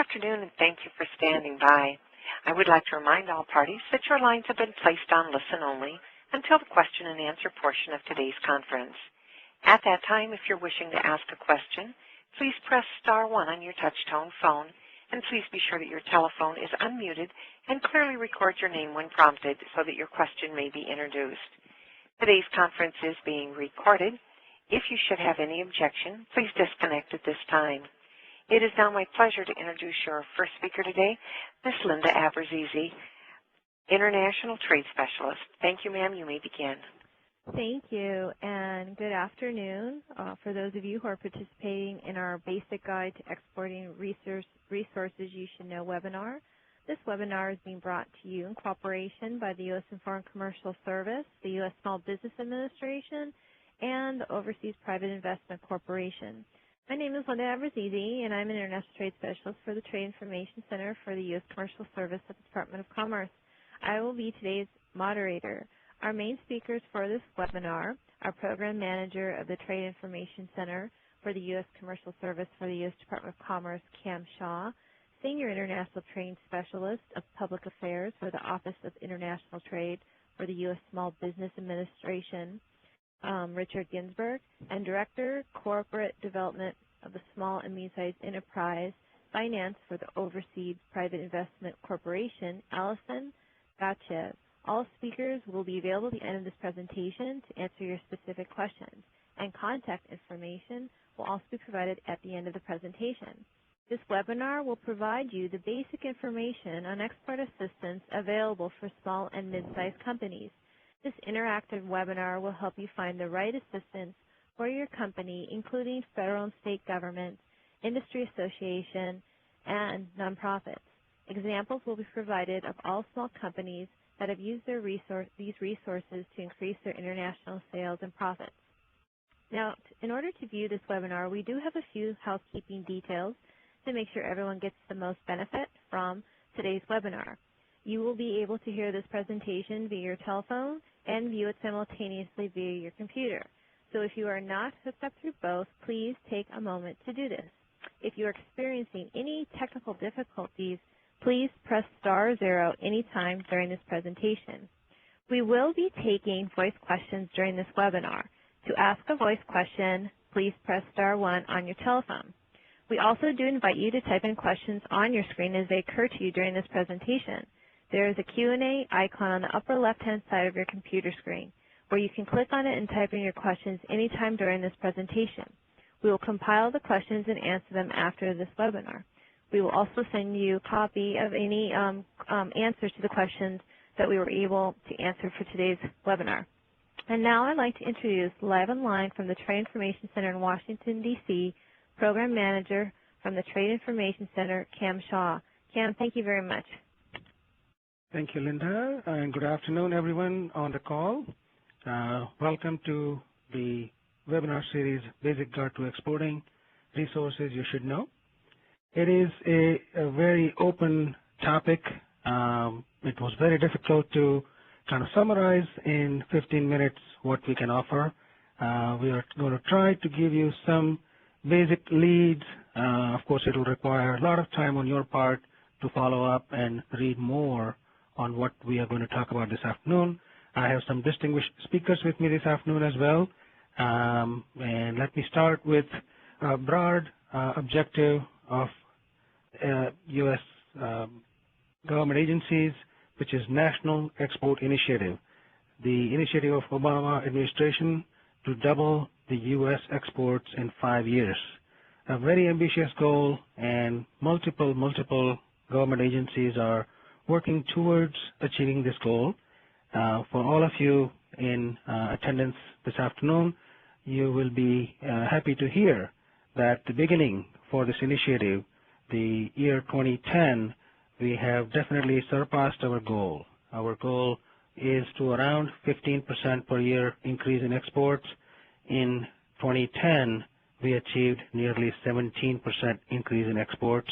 afternoon, and thank you for standing by. I would like to remind all parties that your lines have been placed on listen only until the question and answer portion of today's conference. At that time, if you're wishing to ask a question, please press star 1 on your touch-tone phone, and please be sure that your telephone is unmuted and clearly record your name when prompted so that your question may be introduced. Today's conference is being recorded. If you should have any objection, please disconnect at this time. It is now my pleasure to introduce your first speaker today, Ms. Linda Aberzizi, International Trade Specialist. Thank you, ma'am. You may begin. Thank you, and good afternoon. For those of you who are participating in our Basic Guide to Exporting Resources You Should Know webinar, this webinar is being brought to you in cooperation by the U.S. Foreign Commercial Service, the U.S. Small Business Administration, and the Overseas Private Investment Corporation. My name is Linda Aberzizi, and I'm an International Trade Specialist for the Trade Information Center for the U.S. Commercial Service at the Department of Commerce. I will be today's moderator. Our main speakers for this webinar are Program Manager of the Trade Information Center for the U.S. Commercial Service for the U.S. Department of Commerce, Cam Shaw, Senior International Trade Specialist of Public Affairs for the Office of International Trade for the U.S. Small Business Administration, Richard Ginsberg, and Director, Corporate Development of the Small and Medium-Sized Enterprise Finance for the Overseas Private Investment Corporation, Allison Gachev. All speakers will be available at the end of this presentation to answer your specific questions, and contact information will also be provided at the end of the presentation. This webinar will provide you the basic information on export assistance available for small and mid-sized companies. This interactive webinar will help you find the right assistance for your company, including federal and state governments, industry association, and nonprofits. Examples will be provided of all small companies that have used these resources to increase their international sales and profits. Now, in order to view this webinar, we do have a few housekeeping details to make sure everyone gets the most benefit from today's webinar. You will be able to hear this presentation via your telephone and view it simultaneously via your computer. So if you are not hooked up through both, please take a moment to do this. If you are experiencing any technical difficulties, please press star 0 anytime during this presentation. We will be taking voice questions during this webinar. To ask a voice question, please press star 1 on your telephone. We also do invite you to type in questions on your screen as they occur to you during this presentation. There is a Q&A icon on the upper left-hand side of your computer screen where you can click on it and type in your questions anytime during this presentation. We will compile the questions and answer them after this webinar. We will also send you a copy of any answers to the questions that we were able to answer for today's webinar. And now I'd like to introduce live online from the Trade Information Center in Washington, D.C., Program Manager from the Trade Information Center, Cam Shaw. Cam, thank you very much. Thank you, Linda, and good afternoon, everyone on the call. Welcome to the webinar series, Basic Guide to Exporting Resources You Should Know. It is a very open topic. It was very difficult to kind of summarize in 15 minutes what we can offer. We are going to try to give you some basic leads. Of course, it will require a lot of time on your part to follow up and read more on what we are going to talk about this afternoon. I have some distinguished speakers with me this afternoon as well. And let me start with a broad objective of U.S. government agencies, which is National Export Initiative, the initiative of Obama administration to double the U.S. exports in 5 years. A very ambitious goal, and multiple government agencies are working towards achieving this goal. For all of you in attendance this afternoon, you will be happy to hear that the beginning for this initiative, the year 2010, we have definitely surpassed our goal. Our goal is to around 15% per year increase in exports. In 2010, we achieved nearly 17% increase in exports,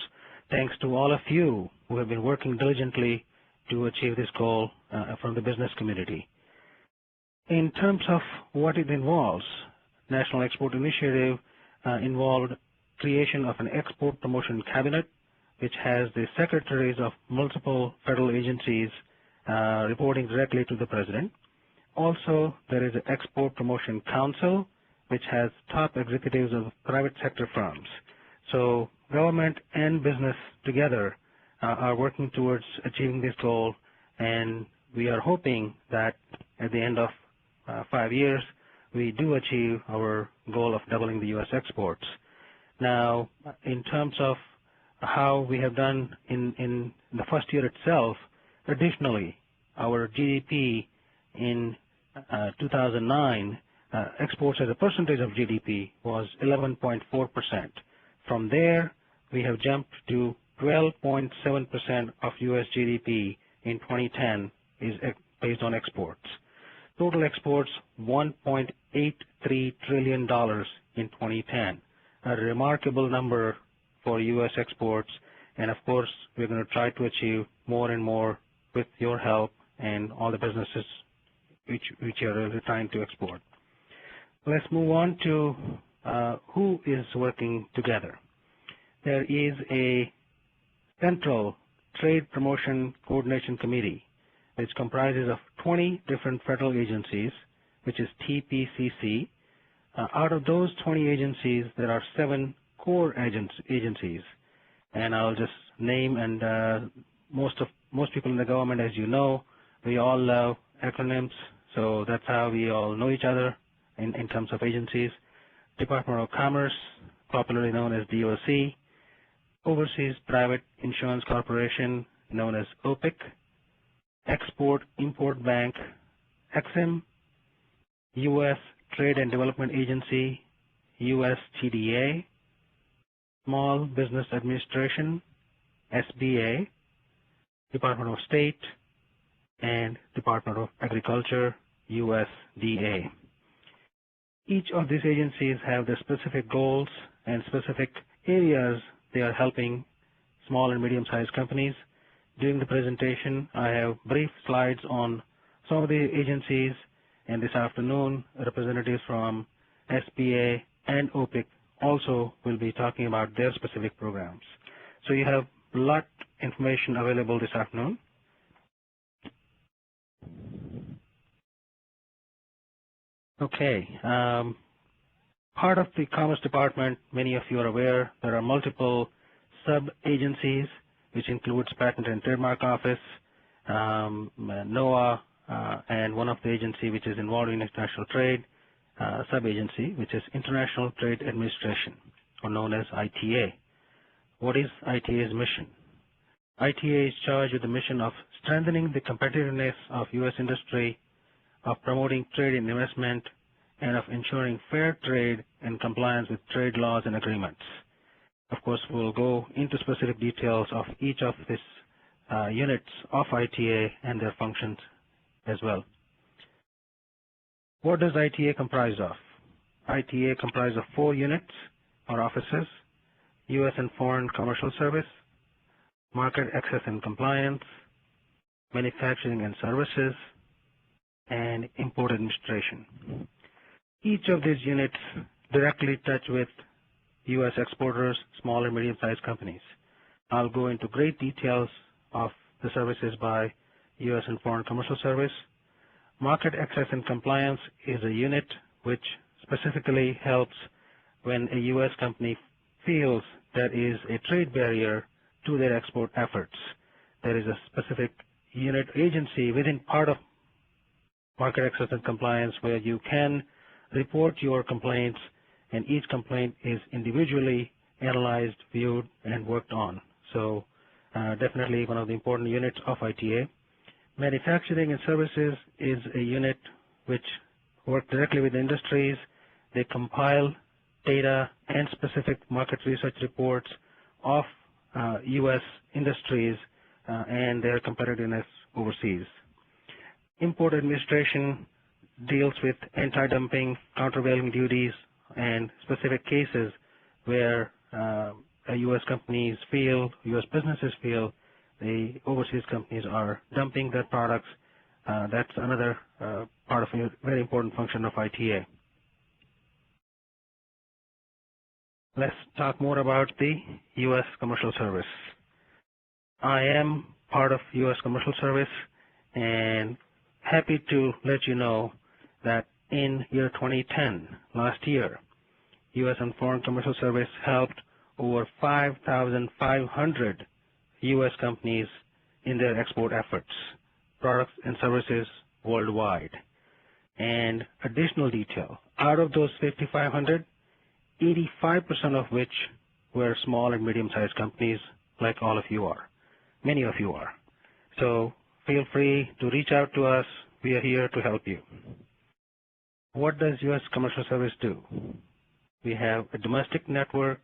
thanks to all of you who have been working diligently to achieve this goal from the business community. In terms of what it involves, National Export Initiative involved creation of an export promotion cabinet which has the secretaries of multiple federal agencies reporting directly to the President. Also, there is an Export Promotion Council, which has top executives of private sector firms. So government and business together are working towards achieving this goal, and we are hoping that at the end of 5 years, we do achieve our goal of doubling the U.S. exports. Now, in terms of how we have done in the first year itself, additionally, our GDP in 2009, exports as a percentage of GDP was 11.4%. From there, we have jumped to 12.7% of U.S. GDP in 2010 is based on exports. Total exports, $1.83 trillion in 2010, a remarkable number for U.S. exports, and of course, we're going to try to achieve more and more with your help and all the businesses which are really trying to export. Let's move on to who is working together. There is a Central Trade Promotion Coordination Committee, which comprises of 20 different federal agencies, which is TPCC. Out of those 20 agencies, there are 7 core agencies, and I'll just name, and most people in the government, as you know, we all love acronyms, so that's how we all know each other in terms of agencies. Department of Commerce, popularly known as DOC, Overseas Private Insurance Corporation, known as OPIC, Export-Import Bank, EXIM, U.S. Trade and Development Agency, USTDA, Small Business Administration, SBA, Department of State, and Department of Agriculture, USDA. Each of these agencies have their specific goals and specific areas they are helping small and medium-sized companies. During the presentation, I have brief slides on some of the agencies, and this afternoon, representatives from SBA and OPIC also will be talking about their specific programs. So you have a lot of information available this afternoon. Okay. Part of the Commerce Department, many of you are aware, there are multiple sub-agencies, which includes Patent and Trademark Office, NOAA, and one of the agency which is involved in international trade, sub-agency, which is International Trade Administration, or known as ITA. What is ITA's mission? ITA is charged with the mission of strengthening the competitiveness of U.S. industry, of promoting trade and investment, and of ensuring fair trade and compliance with trade laws and agreements. Of course, we'll go into specific details of each of these units of ITA and their functions as well. What does ITA comprise of? ITA comprises of 4 units or offices: U.S. and Foreign Commercial Service, Market Access and Compliance, Manufacturing and Services, and Import Administration. Each of these units directly touch with U.S. exporters, small and medium-sized companies. I'll go into great details of the services by U.S. and Foreign Commercial Service. Market Access and Compliance is a unit which specifically helps when a U.S. company feels there is a trade barrier to their export efforts. There is a specific unit agency within part of Market Access and Compliance where you can report your complaints, and each complaint is individually analyzed, viewed, and worked on. So definitely one of the important units of ITA. Manufacturing and Services is a unit which works directly with industries. They compile data and specific market research reports of U.S. industries and their competitiveness overseas. Import Administration deals with anti-dumping, countervailing duties, and specific cases where U.S. companies feel, U.S. businesses feel, the overseas companies are dumping their products. That's another part of a very important function of ITA. Let's talk more about the U.S. Commercial Service. I am part of U.S. Commercial Service and happy to let you know that in year 2010, last year, U.S. and Foreign Commercial Service helped over 5,500 U.S. companies in their export efforts, products and services worldwide. And additional detail, out of those 5,500, 85% of which were small and medium-sized companies like all of you are. Many of you are. So feel free to reach out to us. We are here to help you. What does U.S. Commercial Service do? We have a domestic network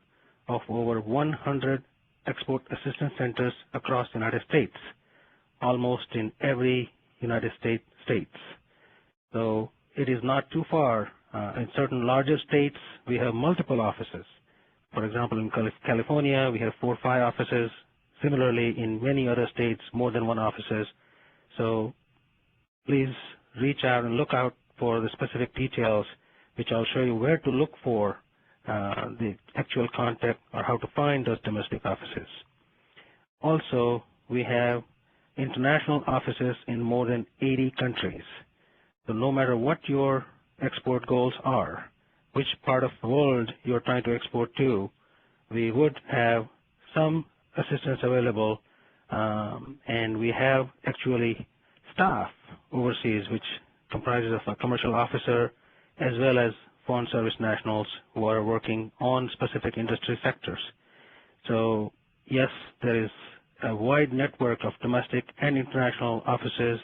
of over 100 export assistance centers across the United States, almost in every United States. So it is not too far. In certain larger states, we have multiple offices. For example, in California, we have 4 or 5 offices. Similarly, in many other states, more than 1 offices. So please reach out and look out for the specific details, which I'll show you where to look for the actual contact or how to find those domestic offices. Also, we have international offices in more than 80 countries. So no matter what your export goals are, which part of the world you're trying to export to, we would have some assistance available, and we have actually staff overseas, which comprises of a commercial officer as well as foreign service nationals who are working on specific industry sectors. So yes, there is a wide network of domestic and international offices.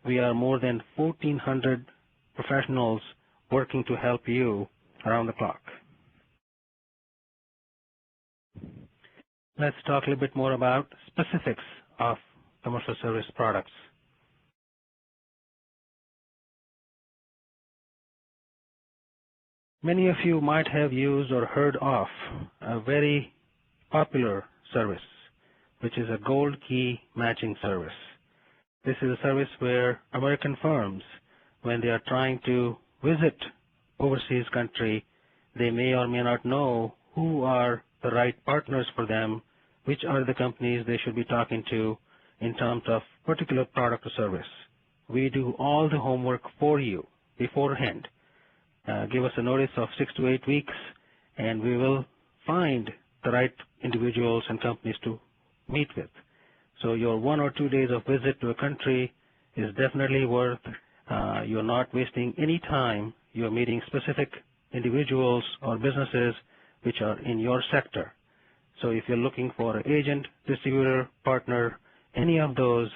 We are more than 1,400 professionals working to help you around the clock. Let's talk a little bit more about specifics of commercial service products. Many of you might have used or heard of a very popular service, which is a gold key matching service. This is a service where American firms, when they are trying to visit overseas country, they may or may not know who are the right partners for them, which are the companies they should be talking to in terms of particular product or service. We do all the homework for you beforehand. Give us a notice of 6 to 8 weeks, and we will find the right individuals and companies to meet with. So your 1 or 2 days of visit to a country is definitely worth. You're not wasting any time. You're meeting specific individuals or businesses which are in your sector. So if you're looking for an agent, distributor, partner, any of those,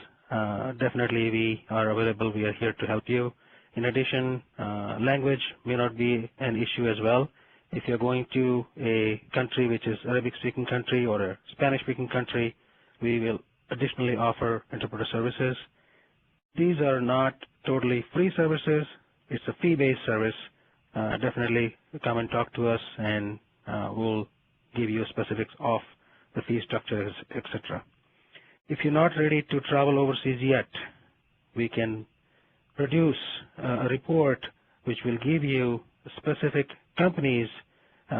definitely we are available. We are here to help you. In addition, language may not be an issue as well. If you're going to a country which is Arabic-speaking country or a Spanish-speaking country, we will additionally offer interpreter services. These are not totally free services. It's a fee-based service. Definitely come and talk to us, and we'll give you specifics of the fee structures, etc. If you're not ready to travel overseas yet, we can produce a report which will give you specific companies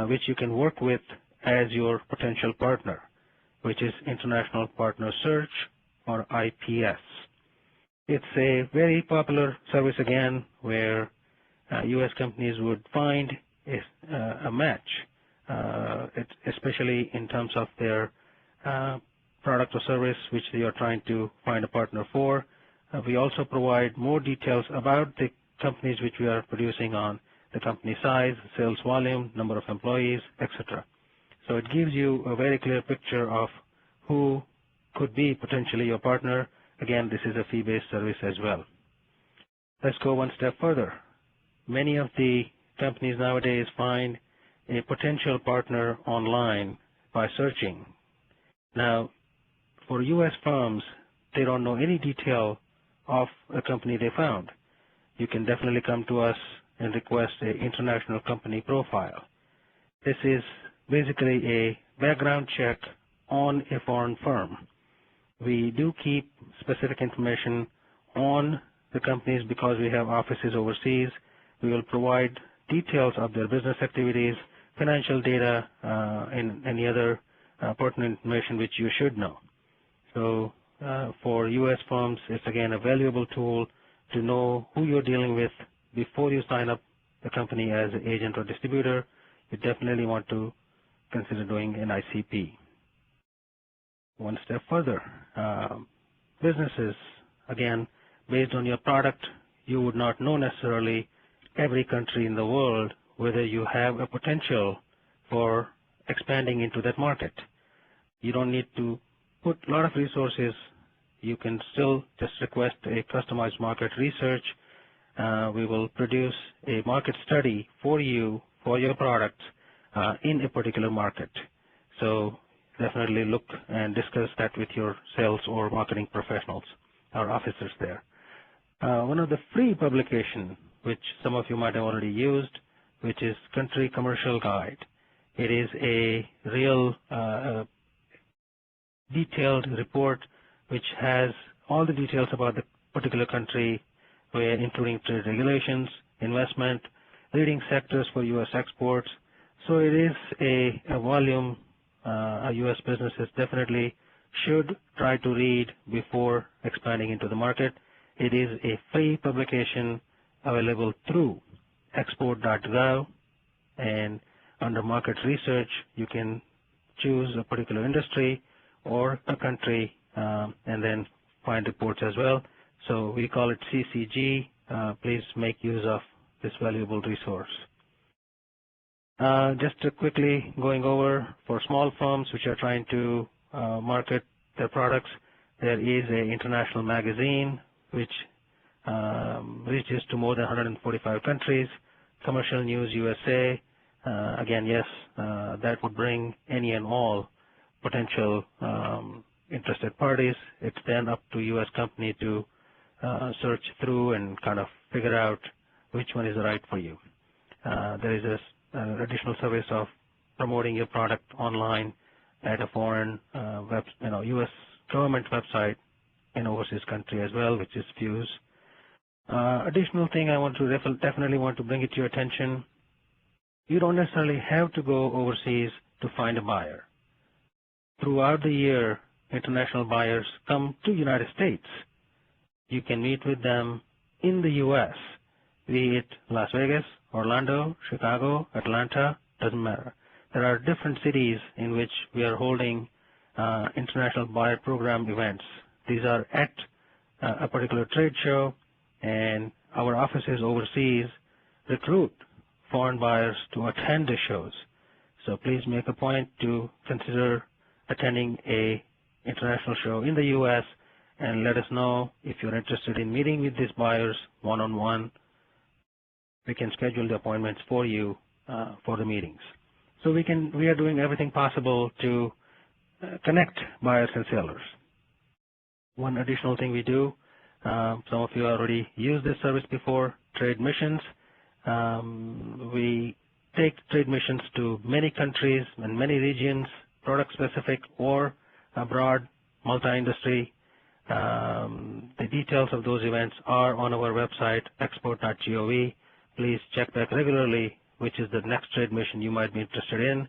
which you can work with as your potential partner, which is International Partner Search, or IPS. It's a very popular service again where U.S. companies would find a match, especially in terms of their product or service which they are trying to find a partner for. We also provide more details about the companies which we are producing on, the company size, sales volume, number of employees, etc. So it gives you a very clear picture of who could be potentially your partner. Again, this is a fee-based service as well. Let's go one step further. Many of the companies nowadays find a potential partner online by searching. Now, for U.S. firms, they don't know any detail of a company they found. You can definitely come to us and request an international company profile. This is basically a background check on a foreign firm. We do keep specific information on the companies because we have offices overseas. We will provide details of their business activities, financial data, and any other pertinent information which you should know. So for U.S. firms, it's again a valuable tool to know who you're dealing with before you sign up the company as an agent or distributor. You definitely want to consider doing an ICP. One step further, businesses, again, based on your product, you would not know necessarily every country in the world whether you have a potential for expanding into that market. You don't need to put a lot of resources. You can still just request a customized market research. We will produce a market study for you, for your product, in a particular market. So definitely look and discuss that with your sales or marketing professionals or officers there. One of the free publication, which some of you might have already used, which is Country Commercial Guide. It is a real detailed report which has all the details about the particular country, including trade regulations, investment, leading sectors for U.S. exports. So it is a volume U.S. businesses definitely should try to read before expanding into the market. It is a free publication available through export.gov, and under market research you can choose a particular industry or a country and then find reports as well. So we call it CCG. Please make use of this valuable resource. Just quickly going over, for small firms which are trying to market their products, there is an international magazine which reaches to more than 145 countries. Commercial News USA, again, yes, that would bring any and all potential interested parties. It's then up to U.S. company to search through and kind of figure out which one is right for you. There is an additional service of promoting your product online at a foreign U.S. government website in overseas country as well, which is Fuse. Additional thing I want to definitely want to bring it to your attention. You don't necessarily have to go overseas to find a buyer. Throughout the year, international buyers come to United States. You can meet with them in the U.S., be it Las Vegas, Orlando, Chicago, Atlanta, doesn't matter. There are different cities in which we are holding international buyer program events. These are at a particular trade show, and our offices overseas recruit foreign buyers to attend the shows. So please make a point to consider attending a international show in the U.S. and let us know if you're interested in meeting with these buyers one-on-one. We can schedule the appointments for you for the meetings. So we are doing everything possible to connect buyers and sellers. One additional thing we do, some of you already used this service before, trade missions. We take trade missions to many countries and many regions, product specific or abroad, multi-industry. The details of those events are on our website, export.gov. Please check back regularly which is the next trade mission you might be interested in.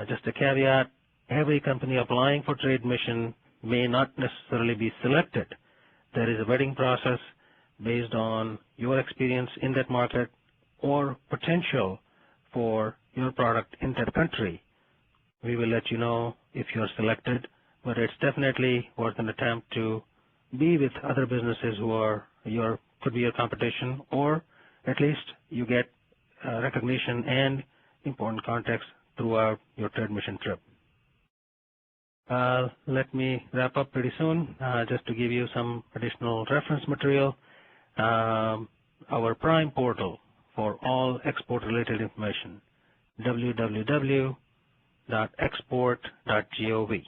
Just a caveat, every company applying for trade mission may not necessarily be selected. There is a vetting process based on your experience in that market or potential for your product in that country. We will let you know if you're selected, but it's definitely worth an attempt to be with other businesses who could be your competition, or at least you get recognition and important context throughout your trade mission trip. Let me wrap up pretty soon, just to give you some additional reference material. Our Prime portal for all export-related information, www.export.gov.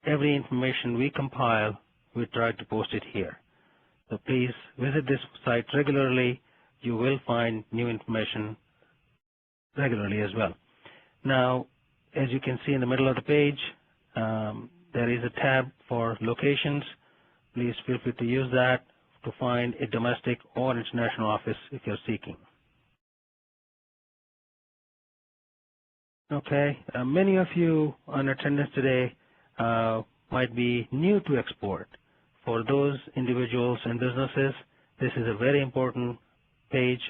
Every information we compile, we try to post it here. So please visit this site regularly. You will find new information regularly as well. Now, as you can see in the middle of the page, there is a tab for locations. Please feel free to use that to find a domestic or international office if you're seeking. Okay, many of you on attendance today might be new to export. For those individuals and businesses, this is a very important page,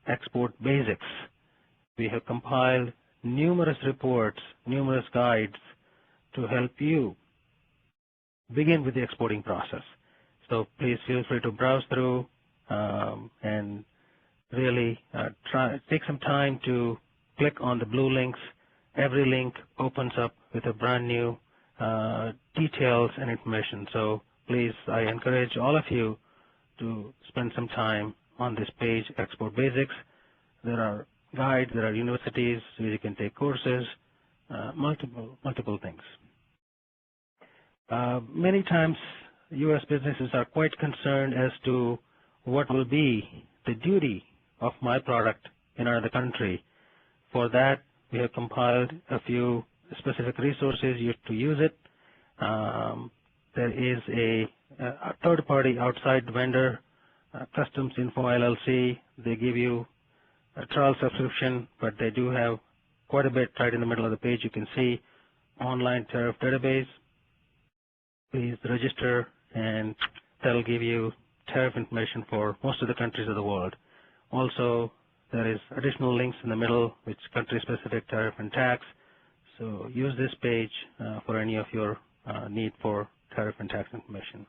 Export Basics. We have compiled numerous reports, numerous guides to help you begin with the exporting process. So please feel free to browse through and really take some time to click on the blue links. Every link opens up with a brand new details and information. So please, I encourage all of you to spend some time on this page, Export Basics. There are guides, there are universities where you can take courses, multiple things. Many times, U.S. businesses are quite concerned as to what will be the duty of my product in another country. For that, we have compiled a few specific resources to use it. There is a third-party outside vendor, Customs Info LLC. They give you a trial subscription, but they do have quite a bit right in the middle of the page. You can see online tariff database. Please register, and that'll give you tariff information for most of the countries of the world. Also, there is additional links in the middle, which country-specific tariff and tax. So use this page for any of your need for tariff and tax information.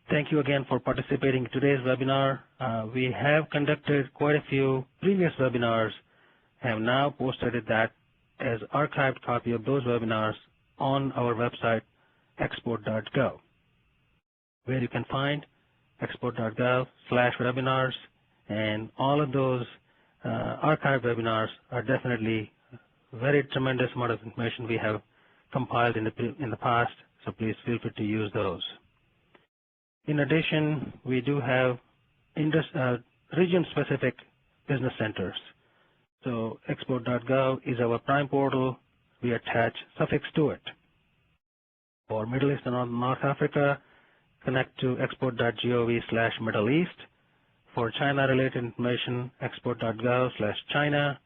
Thank you again for participating in today's webinar. We have conducted quite a few previous webinars, have now posted that as archived copy of those webinars on our website, export.gov, where you can find export.gov/webinars, and all of those archived webinars are definitely very tremendous amount of information we have compiled in the past, so please feel free to use those. In addition, we do have region-specific business centers. So export.gov is our prime portal. We attach suffix to it. For Middle East and North Africa, connect to export.gov/Middle East. For China-related information, export.gov/China.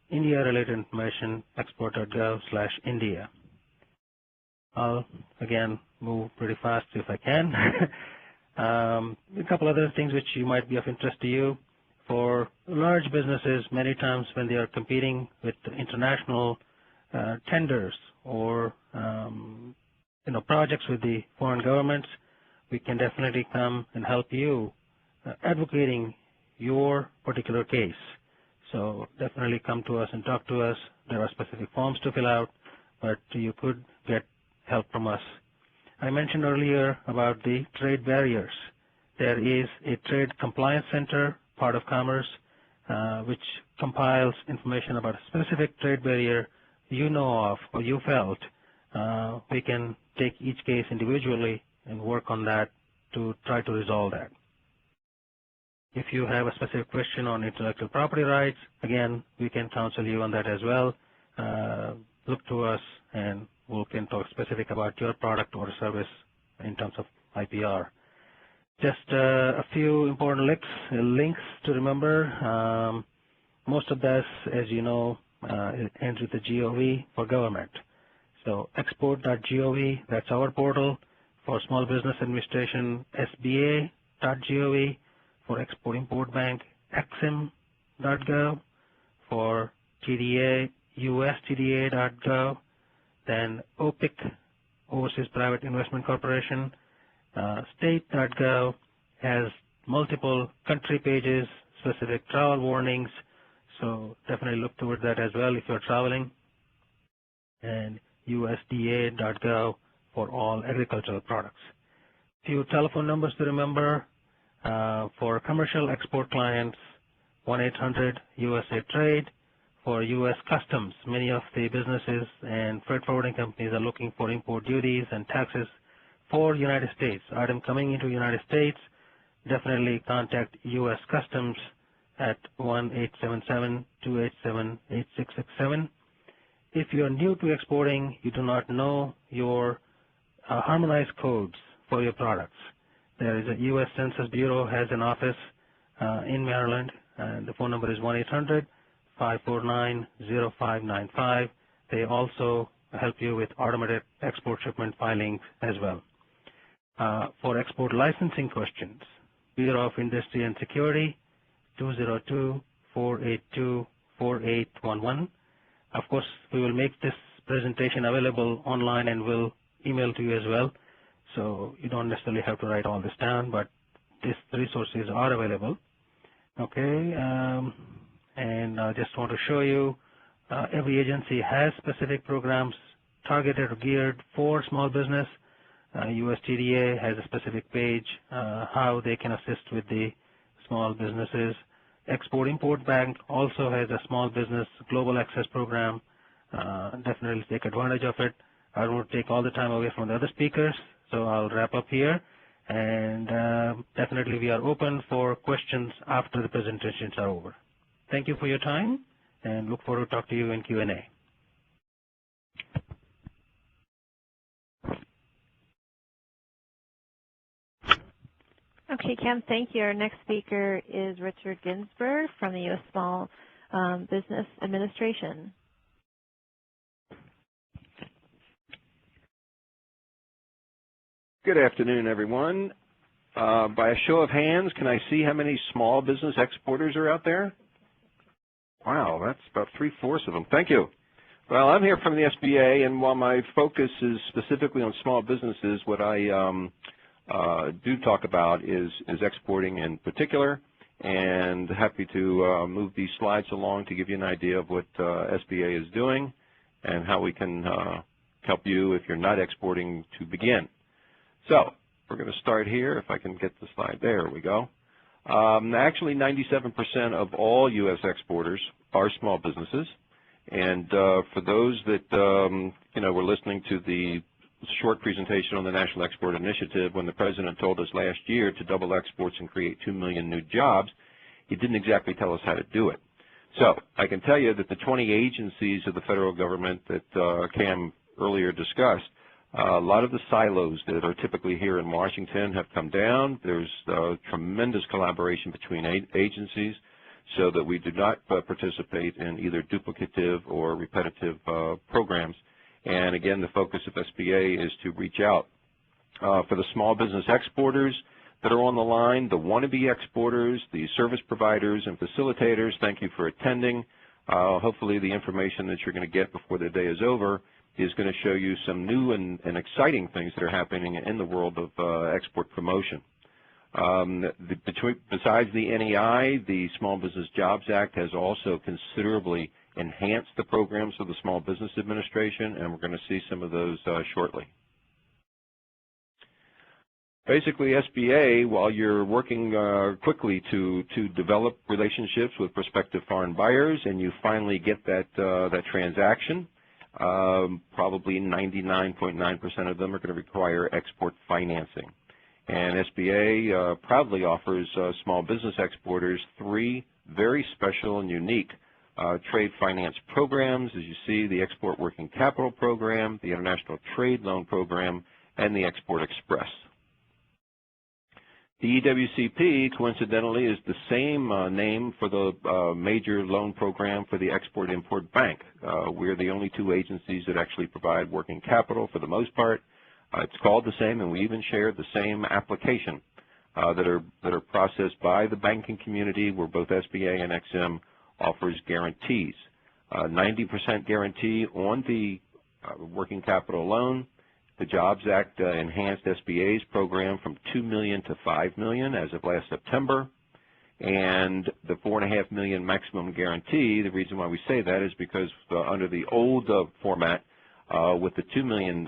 India-related information, export.gov/India. I'll, again, move pretty fast if I can. A couple other things which might be of interest to you. For large businesses, many times when they are competing with international tenders or projects with the foreign governments, we can definitely come and help you advocating your particular case. So definitely come to us and talk to us. There are specific forms to fill out, but you could get help from us. I mentioned earlier about the trade barriers. There is a Trade Compliance Center, part of Commerce, which compiles information about a specific trade barrier you know of or you felt. We can take each case individually and work on that to try to resolve that. If you have a specific question on intellectual property rights, again, we can counsel you on that as well. Look to us and we can talk specific about your product or service in terms of IPR. Just a few important links to remember. Most of this, as you know, ends with the GOV for government. So export.gov, that's our portal. For Small Business Administration, SBA.gov. For Export-Import Bank, exim.gov. For TDA, USTDA.gov. Then OPIC, Overseas Private Investment Corporation. State.gov has multiple country pages, specific travel warnings, so definitely look towards that as well if you're traveling. And USDA.gov for all agricultural products. Few telephone numbers to remember. For commercial export clients, 1-800-USA-TRADE. For U.S. Customs, many of the businesses and freight forwarding companies are looking for import duties and taxes for United States. Item coming into United States, definitely contact U.S. Customs at 1-877-287-8667. If you are new to exporting, you do not know your harmonized codes for your products. There is a U.S. Census Bureau has an office in Maryland, and the phone number is 1-800-549-0595. They also help you with automated export shipment filings as well. For export licensing questions, Bureau of Industry and Security, 202-482-4811. Of course, we will make this presentation available online and we'll email to you as well. So you don't necessarily have to write all this down, but these resources are available. Okay, and I just want to show you every agency has specific programs targeted or geared for small business. USTDA has a specific page how they can assist with the small businesses. Export-Import Bank also has a small business global access program. Definitely take advantage of it. I don't want to take all the time away from the other speakers, so I'll wrap up here. And definitely we are open for questions after the presentations are over. Thank you for your time, and look forward to talk to you in Q&A. Okay, Cam, thank you. Our next speaker is Richard Ginsberg from the U.S. Small Business Administration. Good afternoon, everyone. By a show of hands, can I see how many small business exporters are out there? Wow, that's about 3/4 of them. Thank you. Well, I'm here from the SBA, and while my focus is specifically on small businesses, what I do talk about is exporting in particular, and happy to move these slides along to give you an idea of what SBA is doing and how we can help you if you're not exporting to begin. So we're going to start here. If I can get the slide, there we go. Actually, 97% of all U.S. exporters are small businesses, and for those that were listening to the short presentation on the National Export Initiative, when the President told us last year to double exports and create 2 million new jobs, he didn't exactly tell us how to do it. So I can tell you that the 20 agencies of the federal government that Cam earlier discussed, a lot of the silos that are typically here in Washington have come down. There's tremendous collaboration between agencies so that we do not participate in either duplicative or repetitive programs. And again, the focus of SBA is to reach out. For the small business exporters that are on the line, the wannabe exporters, the service providers and facilitators, thank you for attending. Hopefully the information that you're going to get before the day is over is going to show you some new and exciting things that are happening in the world of export promotion. Besides the NEI, the Small Business Jobs Act has also considerably enhanced the programs of the Small Business Administration, and we're going to see some of those shortly. Basically, SBA, while you're working quickly to develop relationships with prospective foreign buyers, and you finally get that transaction, probably 99.9% of them are going to require export financing. And SBA proudly offers small business exporters 3 very special and unique trade finance programs. As you see, the Export Working Capital Program, the International Trade Loan Program, and the Export Express. The EWCP, coincidentally, is the same name for the major loan program for the Export-Import Bank. We're the only 2 agencies that actually provide working capital for the most part. It's called the same, and we even share the same application that are processed by the banking community, where both SBA and EXIM offers guarantees. 90% guarantee on the working capital loan. The Jobs Act enhanced SBA's program from $2 million to $5 million as of last September. And the $4.5 million maximum guarantee, the reason why we say that is because under the old format, with the $2 million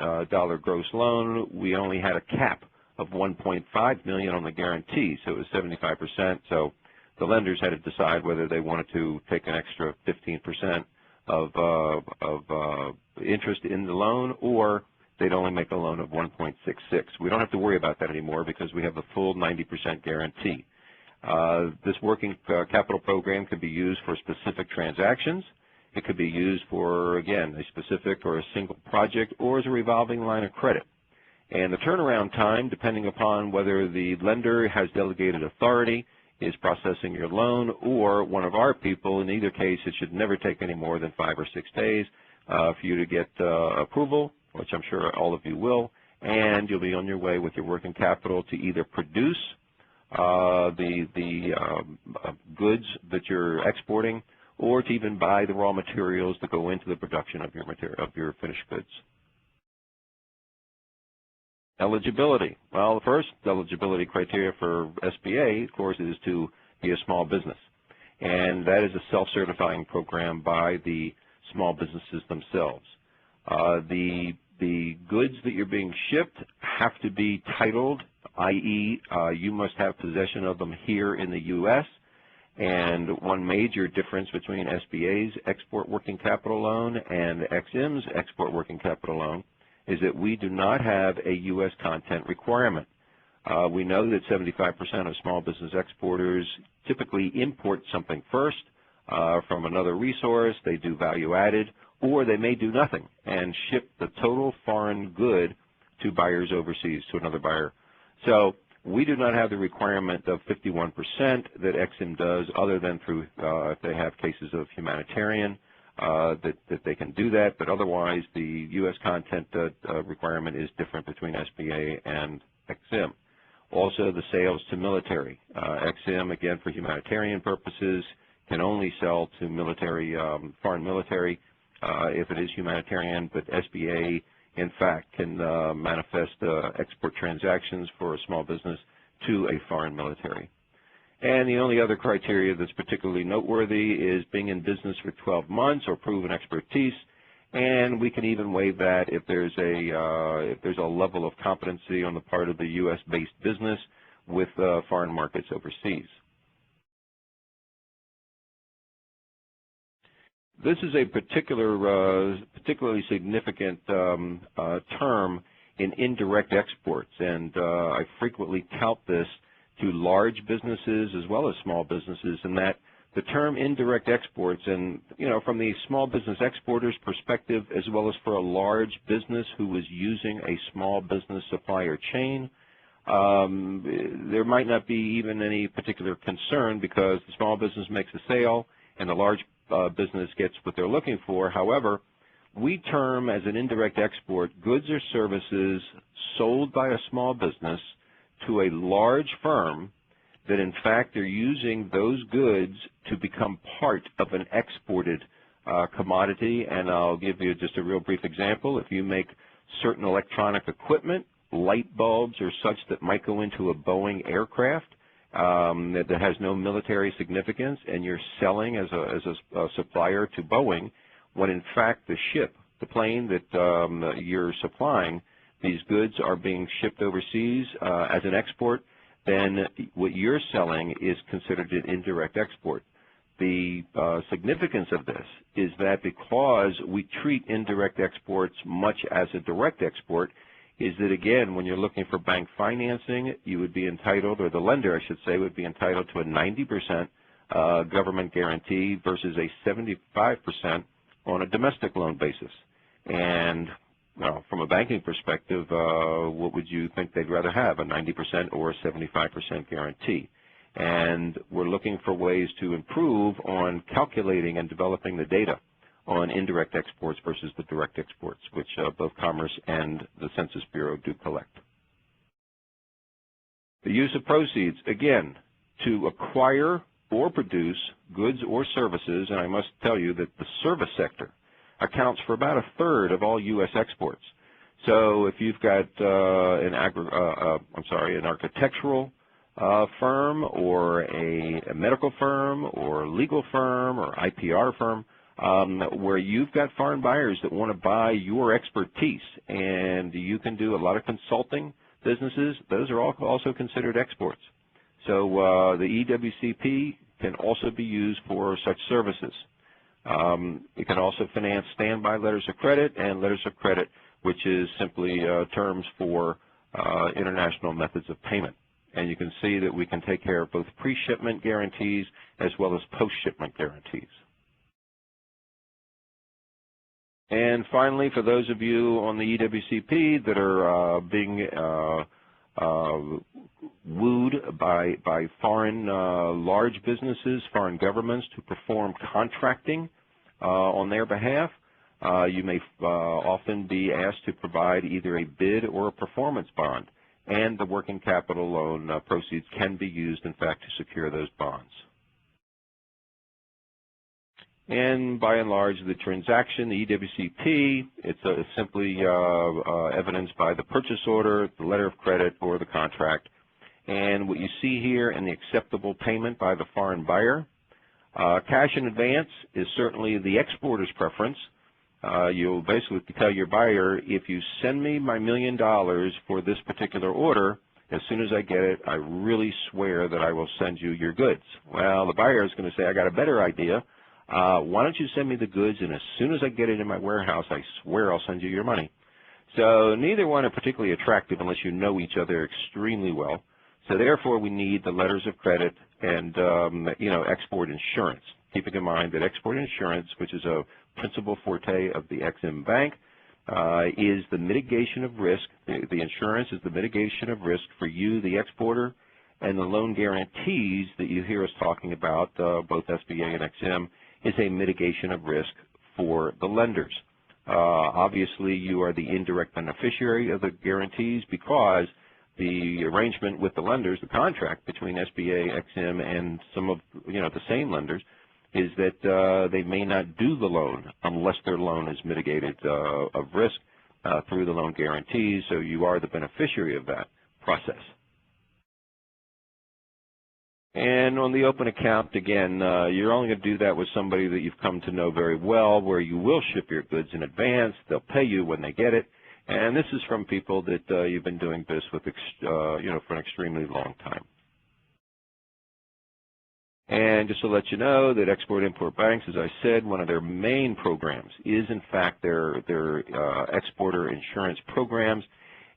gross loan, we only had a cap of $1.5 million on the guarantee, so it was 75%. So the lenders had to decide whether they wanted to take an extra 15% of interest in the loan, or they'd only make a loan of 1.66. We don't have to worry about that anymore because we have the full 90% guarantee. This working capital program can be used for specific transactions. It could be used for, again, a specific or a single project, or as a revolving line of credit. And the turnaround time, depending upon whether the lender has delegated authority, is processing your loan, or one of our people, in either case, it should never take any more than 5 or 6 days. for you to get approval, which I'm sure all of you will, and you'll be on your way with your working capital to either produce the goods that you're exporting, or to even buy the raw materials that go into the production of your finished goods. Eligibility. Well, the first eligibility criteria for SBA, of course, is to be a small business. And that is a self-certifying program by the small businesses themselves. The goods that you're being shipped have to be titled, i.e., you must have possession of them here in the U.S. And one major difference between SBA's Export Working Capital Loan and EXIM's Export Working Capital Loan is that we do not have a U.S. content requirement. We know that 75% of small business exporters typically import something first from another resource. They do value added, or they may do nothing and ship the total foreign good to buyers overseas, to another buyer. So we do not have the requirement of 51% that EXIM does, other than through if they have cases of humanitarian, that they can do that. But otherwise, the U.S. content requirement is different between SBA and EXIM. Also, the sales to military. EXIM, again, for humanitarian purposes, can only sell to military, foreign military if it is humanitarian, but SBA, in fact, can manifest export transactions for a small business to a foreign military. And the only other criteria that's particularly noteworthy is being in business for 12 months or proven expertise, and we can even waive that if there's a level of competency on the part of the U.S.-based business with foreign markets overseas. This is a particularly significant term in indirect exports, and I frequently tout this to large businesses as well as small businesses, in that the term indirect exports, and from the small business exporter's perspective, as well as for a large business who is using a small business supplier chain, there might not be even any particular concern, because the small business makes a sale and the large business gets what they're looking for. However, we term as an indirect export goods or services sold by a small business to a large firm that in fact are using those goods to become part of an exported commodity. And I'll give you just a real brief example. If you make certain electronic equipment, light bulbs or such that might go into a Boeing aircraft that has no military significance, and you're selling as a supplier to Boeing, when in fact the plane that you're supplying, these goods are being shipped overseas as an export, then what you're selling is considered an indirect export. The significance of this is that because we treat indirect exports much as a direct export, is that, again, when you're looking for bank financing, you would be entitled, or the lender, I should say, would be entitled to a 90% government guarantee versus a 75% on a domestic loan basis. And well, from a banking perspective, what would you think they'd rather have, a 90% or a 75% guarantee? And we're looking for ways to improve on calculating and developing the data on indirect exports versus the direct exports, which both Commerce and the Census Bureau do collect. The use of proceeds, again, to acquire or produce goods or services, and I must tell you that the service sector accounts for about a third of all U.S. exports. So if you've got an architectural firm, or a medical firm, or legal firm, or IPR firm, where you've got foreign buyers that want to buy your expertise, and you can do a lot of consulting businesses, those are also considered exports. So the EWCP can also be used for such services. It can also finance standby letters of credit and letters of credit, which is simply terms for international methods of payment. And you can see that we can take care of both pre-shipment guarantees as well as post-shipment guarantees. And finally, for those of you on the EWCP that are being wooed by foreign large businesses, foreign governments, to perform contracting on their behalf, you may often be asked to provide either a bid or a performance bond, and the working capital loan proceeds can be used, in fact, to secure those bonds. And by and large, the transaction, the EWCP, it's simply evidenced by the purchase order, the letter of credit, or the contract. And what you see here in the acceptable payment by the foreign buyer, cash in advance is certainly the exporter's preference. You'll basically tell your buyer, if you send me my $1 million for this particular order, as soon as I get it, I really swear that I will send you your goods. Well, the buyer is going to say, I got a better idea. Why don't you send me the goods, and as soon as I get it in my warehouse, I swear I'll send you your money. So neither one are particularly attractive unless you know each other extremely well. So therefore, we need the letters of credit and, export insurance. Keeping in mind that export insurance, which is a principal forte of the Ex-Im Bank, is the mitigation of risk. The insurance is the mitigation of risk for you, the exporter, and the loan guarantees that you hear us talking about, both SBA and Ex-Im, is a mitigation of risk for the lenders. Obviously, you are the indirect beneficiary of the guarantees because the arrangement with the lenders, the contract between SBA, Ex-Im, and some of the same lenders, is that they may not do the loan unless their loan is mitigated of risk through the loan guarantees. So you are the beneficiary of that process. And on the open account, again, you're only going to do that with somebody that you've come to know very well, where you will ship your goods in advance. They'll pay you when they get it. And this is from people that you've been doing business with, for an extremely long time. And just to let you know that Export-Import Banks, as I said, one of their main programs is, in fact, their exporter insurance programs,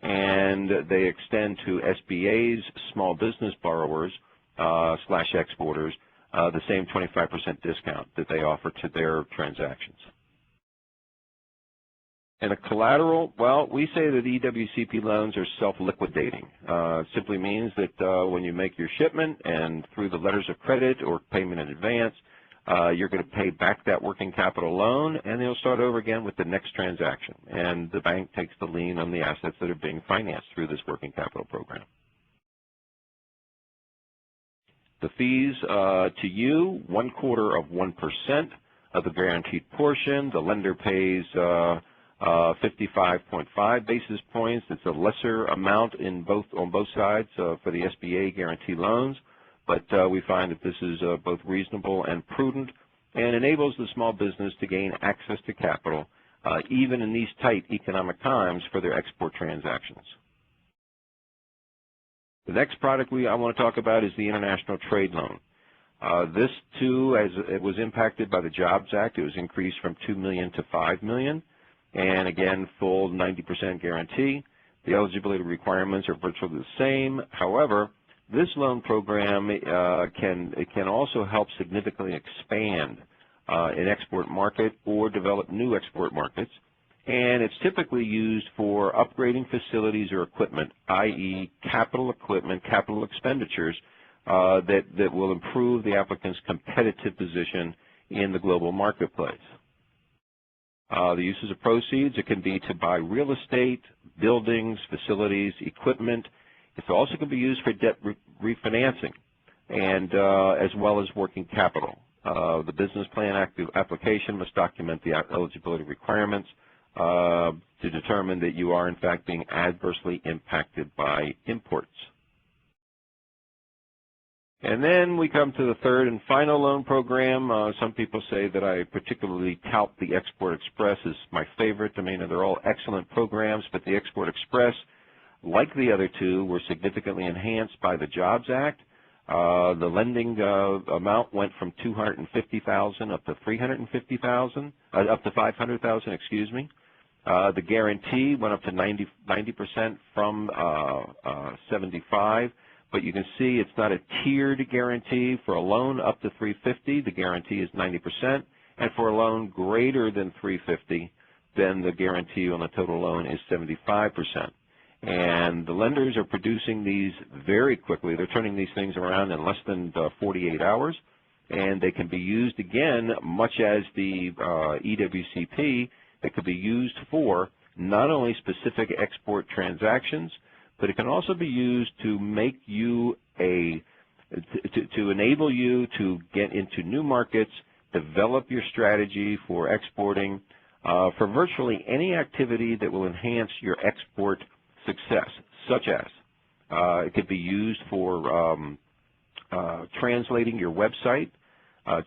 and they extend to SBA's small business borrowers / exporters the same 25% discount that they offer to their transactions. And the collateral, well, we say that EWCP loans are self-liquidating. It simply means that when you make your shipment and through the letters of credit or payment in advance, you're going to pay back that working capital loan, and you'll start over again with the next transaction. And the bank takes the lien on the assets that are being financed through this working capital program. The fees to you, 0.25% of the guaranteed portion. The lender pays 55.5 basis points. It's a lesser amount on both sides for the SBA guarantee loans, but we find that this is both reasonable and prudent and enables the small business to gain access to capital even in these tight economic times for their export transactions. The next product I want to talk about is the International Trade Loan. This, too, as it was impacted by the Jobs Act, it was increased from $2 million to $5 million. And again, full 90% guarantee. The eligibility requirements are virtually the same. However, this loan program can also help significantly expand an export market or develop new export markets. And it's typically used for upgrading facilities or equipment, i.e. capital equipment, capital expenditures that will improve the applicant's competitive position in the global marketplace. The uses of proceeds, it can be to buy real estate, buildings, facilities, equipment. It also can be used for debt refinancing and as well as working capital. The business plan application must document the eligibility requirements to determine that you are, in fact, being adversely impacted by imports. And then we come to the third and final loan program. Some people say that I particularly tout the Export Express as my favorite. I mean, they're all excellent programs, but the Export Express, like the other two, were significantly enhanced by the Jobs Act. The lending amount went from $250,000 up to $350,000, up to $500,000, excuse me. The guarantee went up to 90% from 75%. But you can see it's not a tiered guarantee. For a loan up to $350,000, the guarantee is 90%, and for a loan greater than $350,000, then the guarantee on the total loan is 75%. And the lenders are producing these very quickly. They're turning these things around in less than 48 hours, and they can be used again, much as the EWCP, that could be used for not only specific export transactions, but it can also be used to make you to enable you to get into new markets, develop your strategy for exporting, for virtually any activity that will enhance your export success, such as it could be used for translating your website,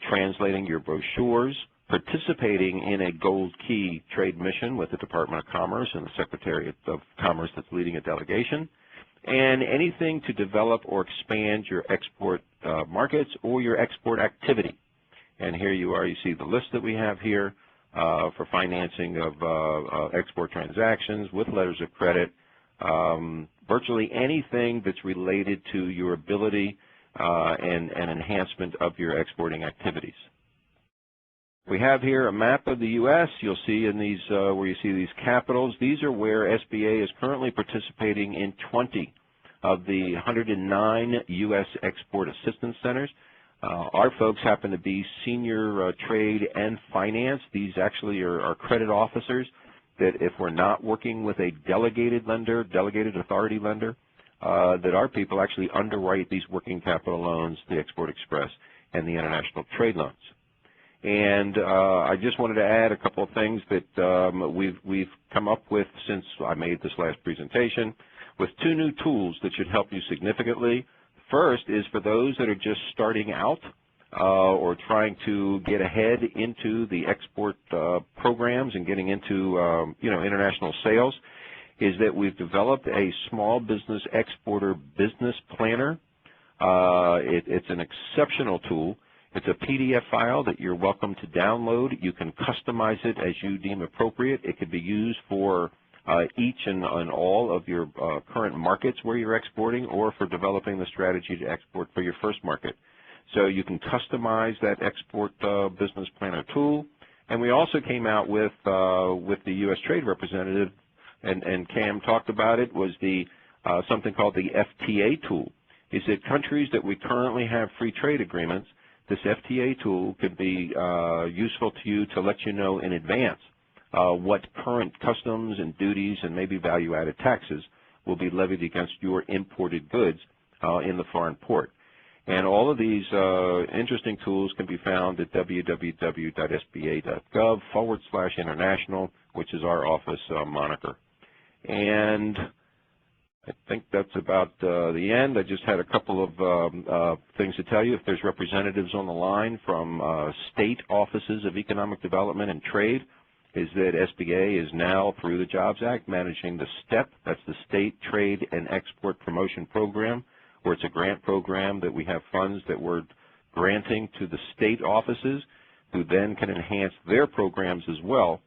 translating your brochures, participating in a gold key trade mission with the Department of Commerce and the Secretary of Commerce that's leading a delegation, and anything to develop or expand your export markets or your export activity. And here you are, you see the list that we have here for financing of export transactions with letters of credit, virtually anything that's related to your ability and enhancement of your exporting activities. We have here a map of the U.S. You'll see in these, where you see these capitals, these are where SBA is currently participating in 20 of the 109 U.S. export assistance centers. Our folks happen to be senior trade and finance. These actually are credit officers that if we're not working with a delegated lender, delegated authority lender, that our people actually underwrite these working capital loans, the Export Express, and the international trade loans. And I just wanted to add a couple of things that we've come up with since I made this last presentation, with two new tools that should help you significantly. First is for those that are just starting out or trying to get ahead into the export programs and getting into international sales, is that we've developed a small business exporter business planner. It's an exceptional tool. It's a PDF file that you're welcome to download. You can customize it as you deem appropriate. It could be used for each and all of your current markets where you're exporting, or for developing the strategy to export for your first market. So you can customize that export business planner tool. And we also came out with the U.S. Trade Representative, and Cam talked about it, was the something called the FTA tool. Is that countries that we currently have free trade agreements, this FTA tool could be useful to you to let you know in advance what current customs and duties and maybe value-added taxes will be levied against your imported goods in the foreign port. And all of these interesting tools can be found at www.sba.gov/international, which is our office moniker. And I think that's about the end. I just had a couple of things to tell you. If there's representatives on the line from state offices of economic development and trade, is that SBA is now, through the Jobs Act, managing the STEP, that's the State Trade and Export Promotion Program, where it's a grant program that we have funds that we're granting to the state offices, who then can enhance their programs as well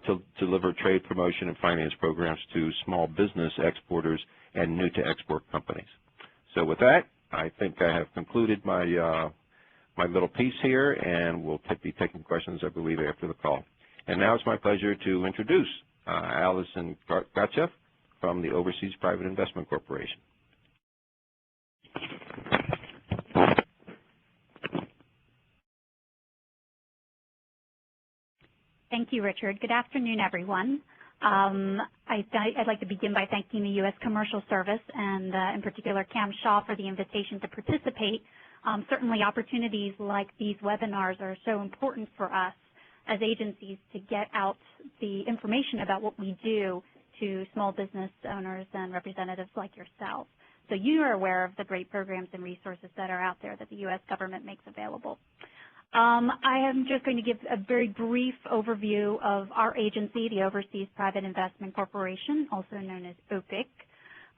to deliver trade promotion and finance programs to small business exporters and new-to-export companies. So with that, I think I have concluded my my little piece here, and we'll be taking questions, I believe, after the call. And now it's my pleasure to introduce Allison Gotcheff from the Overseas Private Investment Corporation. Thank you, Richard. Good afternoon, everyone. I'd like to begin by thanking the U.S. Commercial Service and, in particular, Cam Shaw for the invitation to participate. Certainly, opportunities like these webinars are so important for us as agencies to get out the information about what we do to small business owners and representatives like yourself. So you are aware of the great programs and resources that are out there that the U.S. government makes available. I am just going to give a very brief overview of our agency, the Overseas Private Investment Corporation, also known as OPIC.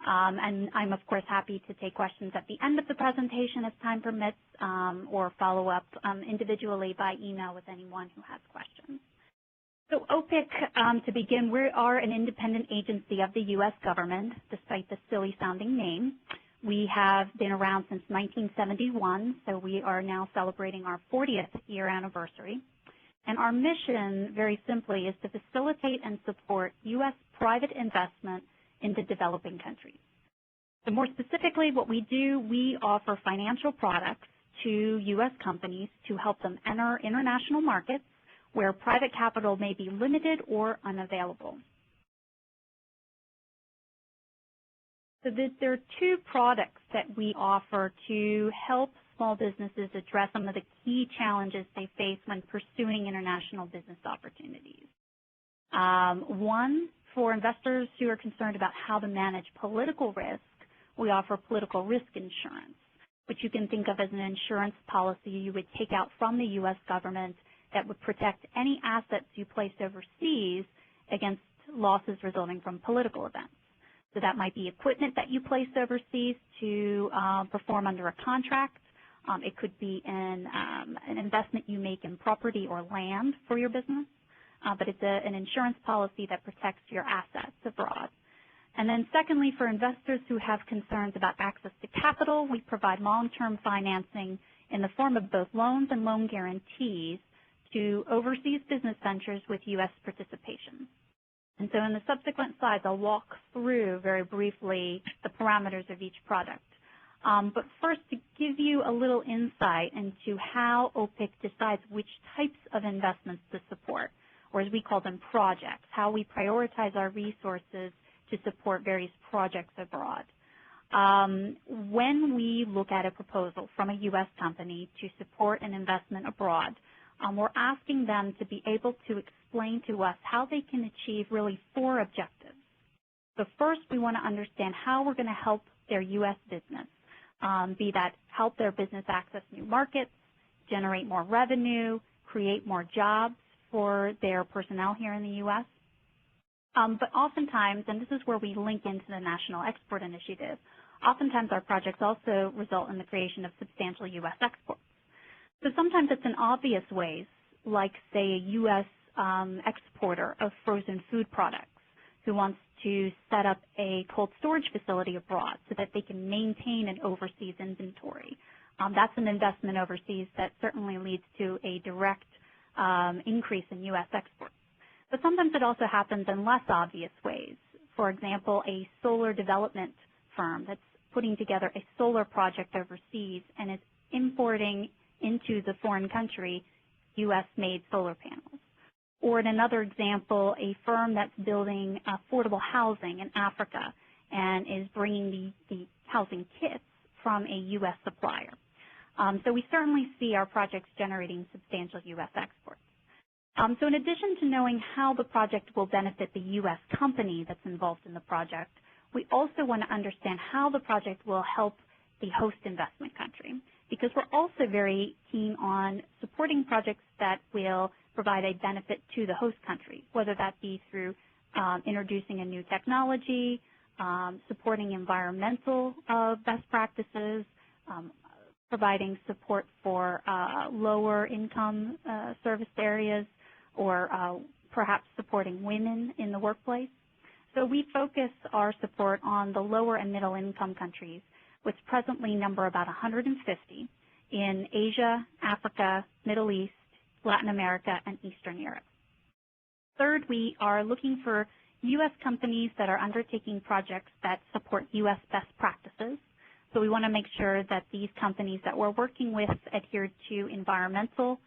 And I'm, of course, happy to take questions at the end of the presentation as time permits, or follow up individually by email with anyone who has questions. So OPIC, to begin, we are an independent agency of the U.S. government, despite the silly-sounding name. We have been around since 1971, so we are now celebrating our 40th year anniversary. And our mission, very simply, is to facilitate and support U.S. private investment into developing countries. So more specifically, what we do, we offer financial products to U.S. companies to help them enter international markets where private capital may be limited or unavailable. So there are two products that we offer to help small businesses address some of the key challenges they face when pursuing international business opportunities. One, for investors who are concerned about how to manage political risk, we offer political risk insurance, which you can think of as an insurance policy you would take out from the U.S. government that would protect any assets you placed overseas against losses resulting from political events. So that might be equipment that you placed overseas to perform under a contract. It could be an investment you make in property or land for your business, but it's an insurance policy that protects your assets abroad. And then secondly, for investors who have concerns about access to capital, we provide long-term financing in the form of both loans and loan guarantees to overseas business ventures with U.S. participation. And so in the subsequent slides, I'll walk through very briefly the parameters of each product. But first, to give you a little insight into how OPIC decides which types of investments to support, or as we call them, projects, how we prioritize our resources to support various projects abroad. When we look at a proposal from a U.S. company to support an investment abroad, we're asking them to be able to explain to us how they can achieve really 4 objectives. So first, we want to understand how we're going to help their U.S. business, be that help their business access new markets, generate more revenue, create more jobs for their personnel here in the U.S. But oftentimes, and this is where we link into the National Export Initiative, oftentimes our projects also result in the creation of substantial U.S. exports. So sometimes it's in obvious ways, like, say, a U.S. Exporter of frozen food products who wants to set up a cold storage facility abroad so that they can maintain an overseas inventory. That's an investment overseas that certainly leads to a direct increase in U.S. exports. But sometimes it also happens in less obvious ways. For example, a solar development firm that's putting together a solar project overseas and is importing into the foreign country U.S.-made solar panels. Or in another example, a firm that's building affordable housing in Africa and is bringing the housing kits from a U.S. supplier. So we certainly see our projects generating substantial U.S. exports. So in addition to knowing how the project will benefit the U.S. company that's involved in the project, we also want to understand how the project will help the host investment country, because we're also very keen on supporting projects that will provide a benefit to the host country, whether that be through introducing a new technology, supporting environmental best practices, providing support for lower income service areas, or perhaps supporting women in the workplace. So we focus our support on the lower and middle income countries, which presently number about 150 in Asia, Africa, Middle East, Latin America, and Eastern Europe. Third, we are looking for U.S. companies that are undertaking projects that support U.S. best practices. So we want to make sure that these companies that we're working with adhere to environmental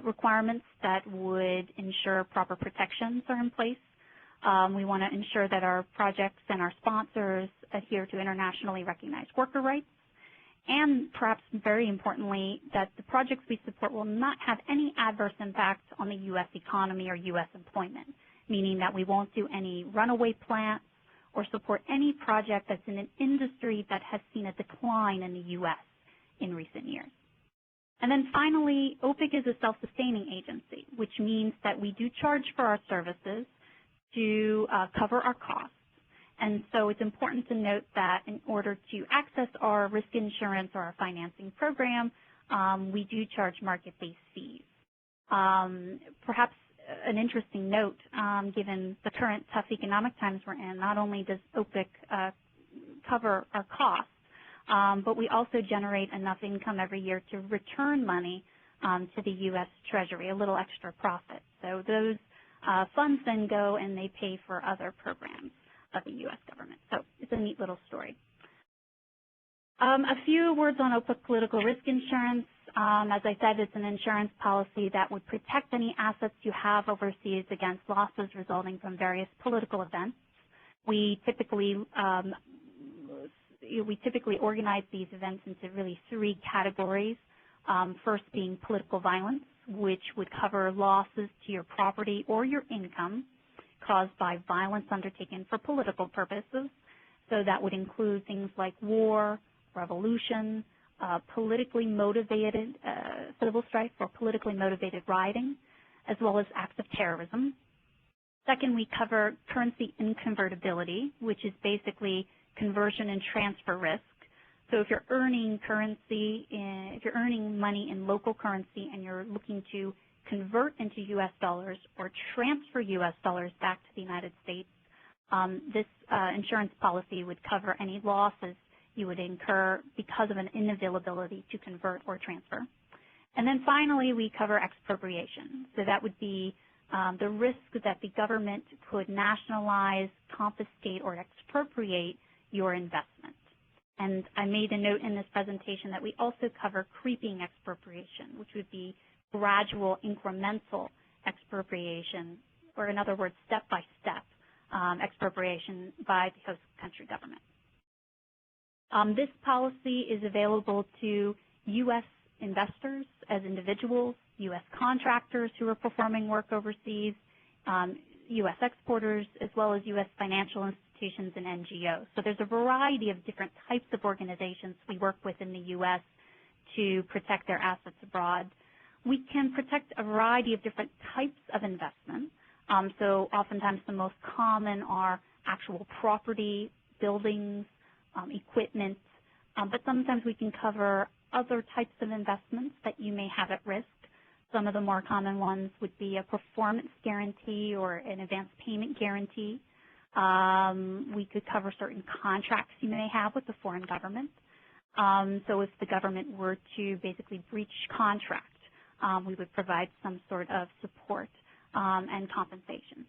requirements that would ensure proper protections are in place. We want to ensure that our projects and our sponsors adhere to internationally recognized worker rights, and perhaps very importantly, that the projects we support will not have any adverse impact on the U.S. economy or U.S. employment, meaning that we won't do any runaway plants or support any project that's in an industry that has seen a decline in the U.S. in recent years. And then finally, OPIC is a self-sustaining agency, which means that we do charge for our services to cover our costs. And so it's important to note that in order to access our risk insurance or our financing program, we do charge market-based fees. Perhaps an interesting note, given the current tough economic times we're in, not only does OPIC cover our costs, but we also generate enough income every year to return money to the U.S. Treasury, a little extra profit. So those funds then go and they pay for other programs of the U.S. government. So it's a neat little story. A few words on OPIC political risk insurance. As I said, it's an insurance policy that would protect any assets you have overseas against losses resulting from various political events. We typically organize these events into really three categories. First being political violence, which would cover losses to your property or your income caused by violence undertaken for political purposes. So that would include things like war, revolution, politically motivated civil strife or politically motivated rioting, as well as acts of terrorism. Second, we cover currency inconvertibility, which is basically conversion and transfer risk. So if you're earning money in local currency and you're looking to convert into U.S. dollars or transfer U.S. dollars back to the United States, this insurance policy would cover any losses you would incur because of an inavailability to convert or transfer. And then finally, we cover expropriation. So that would be the risk that the government could nationalize, confiscate, or expropriate your investment. And I made a note in this presentation that we also cover creeping expropriation, which would be gradual incremental expropriation, or in other words, step-by-step expropriation by the host country government. This policy is available to U.S. investors as individuals, U.S. contractors who are performing work overseas, U.S. exporters, as well as U.S. financial institutions and NGOs. So there's a variety of different types of organizations we work with in the U.S. to protect their assets abroad. We can protect a variety of different types of investment. So oftentimes the most common are actual property, buildings, equipment, but sometimes we can cover other types of investments that you may have at risk. Some of the more common ones would be a performance guarantee or an advance payment guarantee. We could cover certain contracts you may have with the foreign government. So if the government were to basically breach contract, we would provide some sort of support and compensation.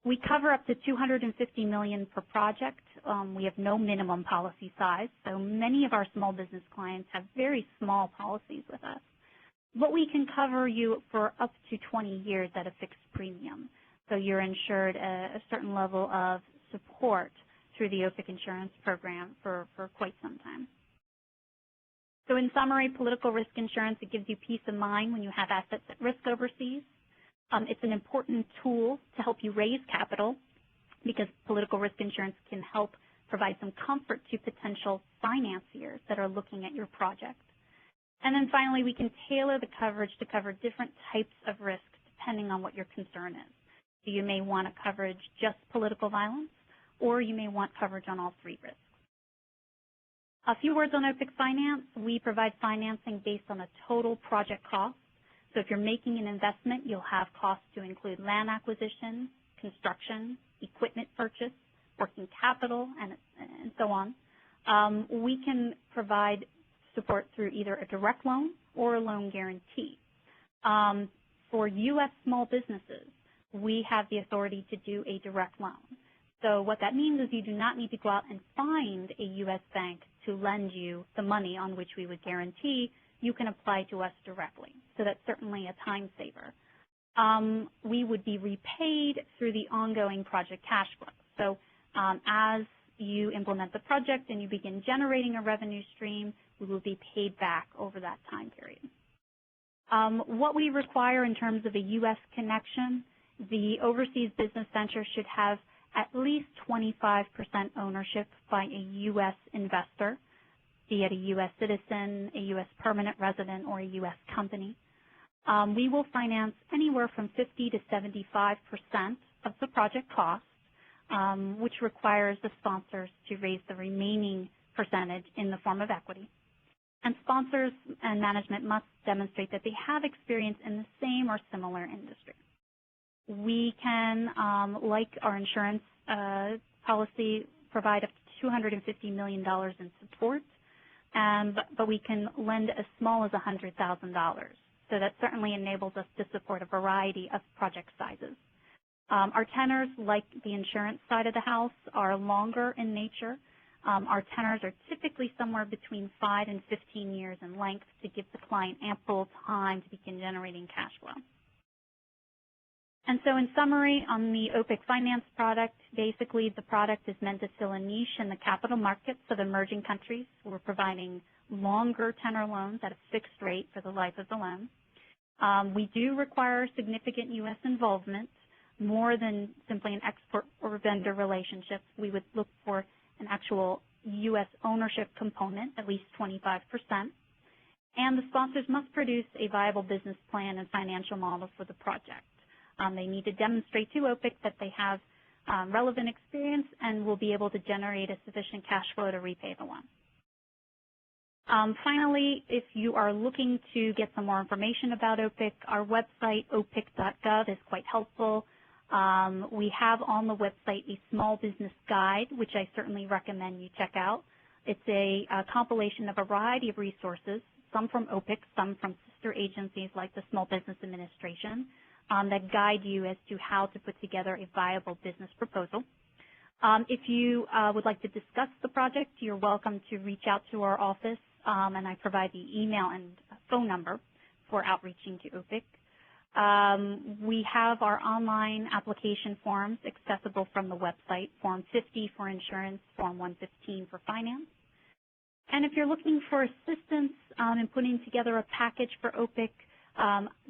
We cover up to $250 million per project. We have no minimum policy size, so many of our small business clients have very small policies with us. But we can cover you for up to 20 years at a fixed premium. So you're insured a certain level of support through the OPIC insurance program for quite some time. So in summary, political risk insurance, it gives you peace of mind when you have assets at risk overseas. It's an important tool to help you raise capital because political risk insurance can help provide some comfort to potential financiers that are looking at your project. And then finally, we can tailor the coverage to cover different types of risks depending on what your concern is. So you may want a coverage just political violence, or you may want coverage on all three risks. A few words on OPIC Finance. We provide financing based on a total project cost. So if you're making an investment, you'll have costs to include land acquisition, construction, equipment purchase, working capital, and so on. We can provide support through either a direct loan or a loan guarantee. For U.S. small businesses, we have the authority to do a direct loan. So what that means is you do not need to go out and find a U.S. bank to lend you the money on which we would guarantee. You can apply to us directly. So that's certainly a time saver. We would be repaid through the ongoing project cash flow. So as you implement the project and you begin generating a revenue stream, we will be paid back over that time period. What we require in terms of a U.S. connection, the overseas business venture should have at least 25% ownership by a U.S. investor, be it a U.S. citizen, a U.S. permanent resident, or a U.S. company. We will finance anywhere from 50 to 75% of the project cost, which requires the sponsors to raise the remaining percentage in the form of equity. And sponsors and management must demonstrate that they have experience in the same or similar industry. We can, like our insurance policy, provide up to $250 million in support, but we can lend as small as $100,000. So that certainly enables us to support a variety of project sizes. Our tenors, like the insurance side of the house, are longer in nature. Our tenors are typically somewhere between 5 and 15 years in length to give the client ample time to begin generating cash flow. And so in summary, on the OPIC finance product, basically the product is meant to fill a niche in the capital markets of emerging countries. We're providing longer tenor loans at a fixed rate for the life of the loan. We do require significant U.S. involvement, more than simply an export or vendor relationship. We would look for an actual U.S. ownership component, at least 25%. And the sponsors must produce a viable business plan and financial model for the project. They need to demonstrate to OPIC that they have relevant experience and will be able to generate a sufficient cash flow to repay the loan. Finally, if you are looking to get some more information about OPIC, our website, opic.gov, is quite helpful. We have on the website a small business guide, which I certainly recommend you check out. It's a compilation of a variety of resources, some from OPIC, some from sister agencies like the Small Business Administration, that guide you as to how to put together a viable business proposal. If you would like to discuss the project, you're welcome to reach out to our office, and I provide the email and phone number for outreaching to OPIC. We have our online application forms accessible from the website, Form 50 for insurance, Form 115 for finance. And if you're looking for assistance in putting together a package for OPIC,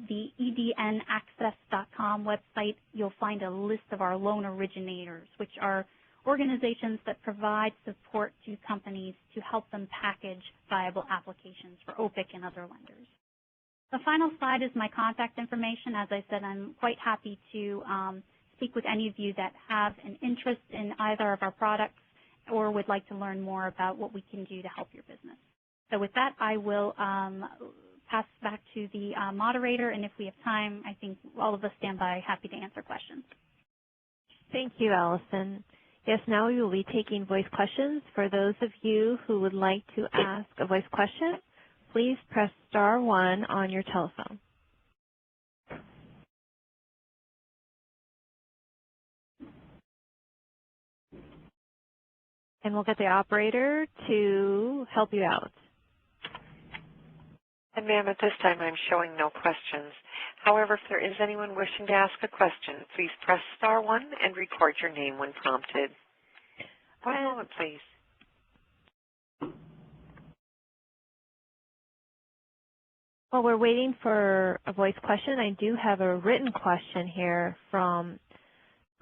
the ednaccess.com website, you'll find a list of our loan originators, which are organizations that provide support to companies to help them package viable applications for OPIC and other lenders. The final slide is my contact information. As I said, I'm quite happy to speak with any of you that have an interest in either of our products or would like to learn more about what we can do to help your business. So with that, I will pass back to the moderator, and if we have time, I think all of us stand by happy to answer questions. Thank you, Allison. Yes, now we will be taking voice questions. For those of you who would like to ask a voice question, please press *1 on your telephone. And we'll get the operator to help you out. And ma'am, at this time I'm showing no questions. However, if there is anyone wishing to ask a question, please press *1 and record your name when prompted. One moment, please. While we're waiting for a voice question, I do have a written question here from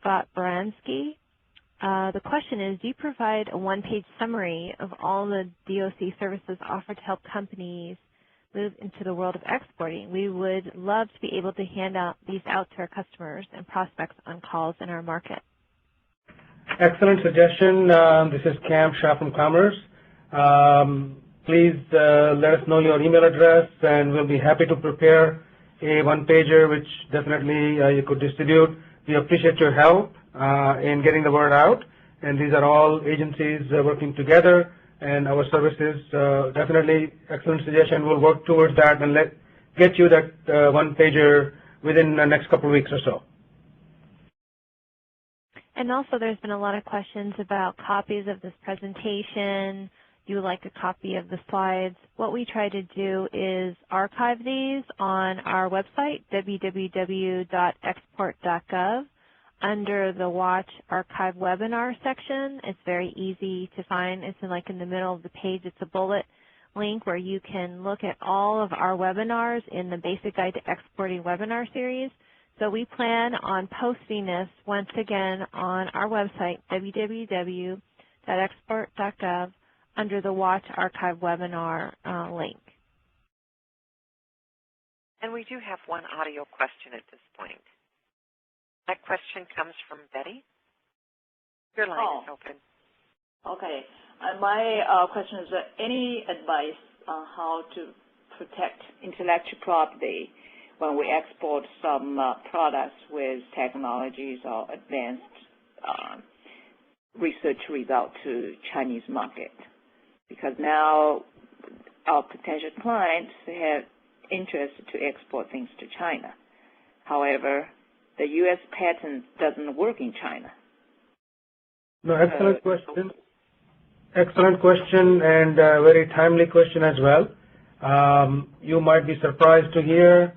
Scott Baranski. The question is, do you provide a one-page summary of all the DOC services offered to help companies move into the world of exporting? We would love to be able to hand these out to our customers and prospects on calls in our market. Excellent suggestion. This is Cam Shah from Commerce. Please let us know your email address, and we'll be happy to prepare a one-pager, which definitely you could distribute. We appreciate your help in getting the word out, and these are all agencies working together, and our services, definitely excellent suggestion. We'll work towards that and get you that one-pager within the next couple of weeks or so. And also there's been a lot of questions about copies of this presentation. Do you like a copy of the slides? What we try to do is archive these on our website, www.export.gov. Under the Watch Archive Webinar section, it's very easy to find. It's in the middle of the page. It's a bullet link where you can look at all of our webinars in the Basic Guide to Exporting webinar series. So we plan on posting this once again on our website, www.export.gov, under the Watch Archive Webinar link. And we do have one audio question at this point. That question comes from Betty. Your line is open. Okay. My question is, any advice on how to protect intellectual property when we export some products with technologies or advanced research results to Chinese market? Because now our potential clients have interest to export things to China. However, the U.S. patent doesn't work in China. No, excellent question. excellent question and a very timely question as well. You might be surprised to hear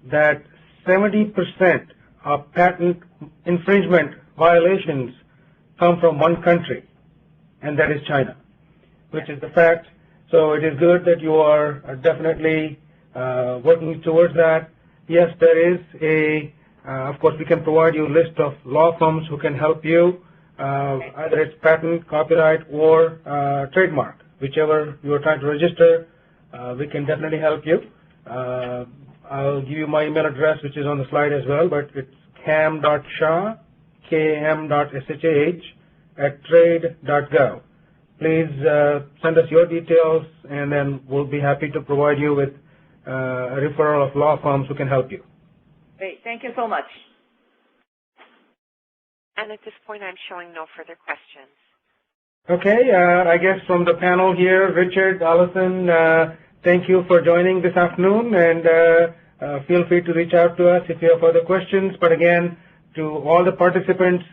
that 70% of patent infringement violations come from one country, and that is China, which is the fact. So it is good that you are definitely working towards that. Yes, there is of course, we can provide you a list of law firms who can help you, either it's patent, copyright, or trademark, whichever you are trying to register. We can definitely help you. I'll give you my email address, which is on the slide as well, but it's kam.shah, kam.shah@trade.gov. Please send us your details, and then we'll be happy to provide you with a referral of law firms who can help you. Great. Thank you so much. And at this point, I'm showing no further questions. Okay. I guess from the panel here, Richard, Allison, thank you for joining this afternoon, and feel free to reach out to us if you have further questions. But again, to all the participants,